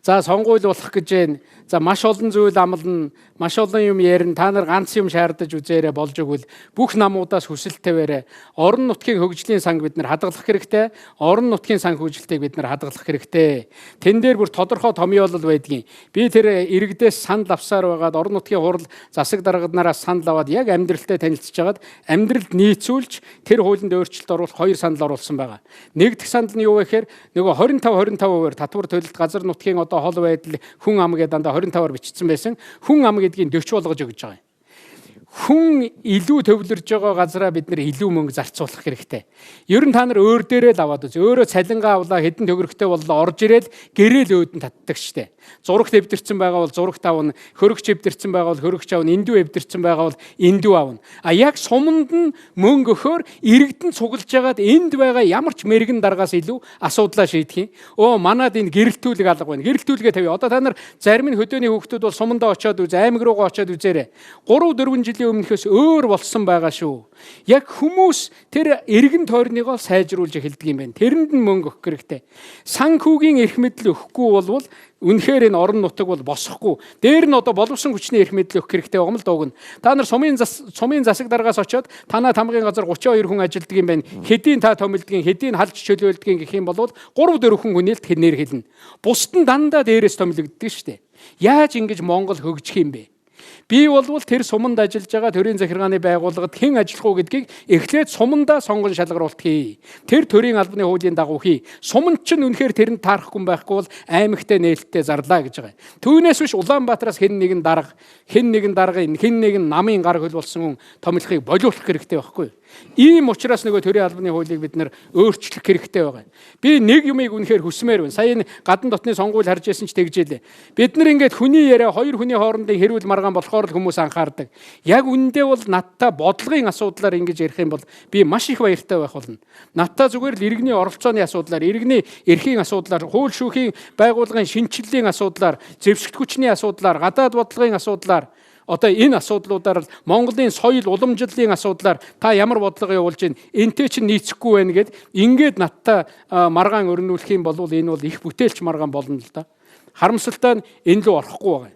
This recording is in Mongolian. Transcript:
За сонгуул болох гэж байна. За маш олон зүйл амлна, маш олон юм ярина. Та нар ганц юм шаардаж үзээрэй болж өгвөл бүх намуудаас хүсэл тавиарай. Орон нутгийн хөгжлийн санг бид нар хадгалах хэрэгтэй. Орон нутгийн санг хөгжилтийг бид нар хадгалах хэрэгтэй. Тэн дээр бүр тодорхой томьёолол байдгийн. Би тэр иргэдээс санал авсаар байгаад орон нутгийн хурал засаг дарганараас санал аваад яг амьдралтай танилцж байгаад амьдралд нийцүүлж тэр хуулинд өөрчлөлт оруулах хоёр санал оруулсан байгаа. Нэг дэх санал нь юу вэ гэхээр нөгөө 25% татвар төлөлт газар нутгийн одоо хол байдал хүн ам гэдэг дандаа 25-аар бичсэн байсан. Хүн ам гэдгийг 40 болгож өгч байгаа юм. Хүн илүү төвлөрж байгаа газараа бид нэр илүү мөнгө зарцуулах хэрэгтэй. Ер нь та нар өөр дээрээ л аваад үз. Өөрөө цалингаа авлаа хэдэн төгрөгтэй боллоо орж ирээд гэрэл өөдөн татдаг штэ. Зурагт эвдэрсэн байгаа бол зурагт авна, хөрөгч эвдэрсэн байгаа бол хөрөгч авна, эндүү эвдэрсэн байгаа бол эндүү авна. А яг суманд нь мөнгө өгөхөөр иргэдэн цуглаж байгаад энд байгаа ямар ч мэрэгэн даргаас илүү асуудлаа шийдэх юм. Манад энэ гэрэлтүүлэг алга байна. Гэрэлтүүлгээ тавь. Одоо та нар зарим нь хөдөөний хүүхдүүд бол сумандаа очиод үз, аймаг руугаа очиод үзээрэй. 3-4 жил өмнөхөөс өөр болсон байгаа шүү. Яг хүмүүс тэр эргэн тойрныгоо сайжруулж эхэлдэг юм байна. Тэрэнд нь мөнгө өгөх хэрэгтэй. Санхүүгийн эрх мэдэл өгөхгүй болвол үнэхээр энэ орон нутаг бол босохгүй. Дээр нь одоо боловсон хүчний эрх мэдэл өгөх хэрэгтэй байгаа юм л дуугна. Та нар сумын засаг даргаас очиод танаа тамгын газар 32 хүн ажилладаг юм байна. Хэдийн та томилдгийн, хэдийн халж чөлөөлдгийн гэх юм бол 3-4 хүн хүнээлт хэнээр хэлнэ. Бусд нь дандаа дээрээс томилогддог шүү дээ. Яаж ингэж Монгол хөгжих юм бэ? Би болвол тэр суманд ажиллаж байгаа төрийн захиргааны байгууллагад хэн ажиллах уу гэдгийг эхлээд сумандаа сонгон шалгаруулт хий. Тэр төрийн албаны хуулийн дагуу хий. Суманд ч үнэхээр тэрэнд таарахгүй байхгүй бол аймагтай нээлттэй зарлаа гэж байгаа. Түүнээс биш Улаанбаатараас хэн нэгэн даргын, хэн нэгэн намын гар хөл болсон хүн томилохыг болиулах хэрэгтэй байхгүй юу? Ийм учраас нөгөө төрийн албаны хуулийг бид нэр өөрчлөх хэрэгтэй байгаа. Би нэг юмыг үнэхээр хүсмээр байна. Сая энэ гадна дотны сонгуул харж байсан ч тэгжээлээ. Бид нар ингээд хүний яриа хоёр хүний хоорондын хэрүүл маргаан болохоор л хүмүүс анхаардаг. Яг үндэ бол надтай бодлогын асуудлаар ингэж ярих юм бол би маш их баяртай байх болно. Надтай зүгээр л иргэний оролцооны асуудлаар, иргэний эрхийн асуудлаар, хууль шүүхийн байгууллагын шинжилгээний асуудлаар, зэвсэгт хүчний асуудлаар, гадаад бодлогын асуудлаар одоо энэ асуудлуудаар Монголын соёл уламжлалын асуудлаар та ямар бодлого явуулж байна? Энтэй чинь нийцэхгүй байна гэд ингээд надтай маргаан өрнүүлэх юм бол энэ бол их бүтээлч маргаан болно л да. Харамсалтай нь энэ лөө орохгүй байгаа.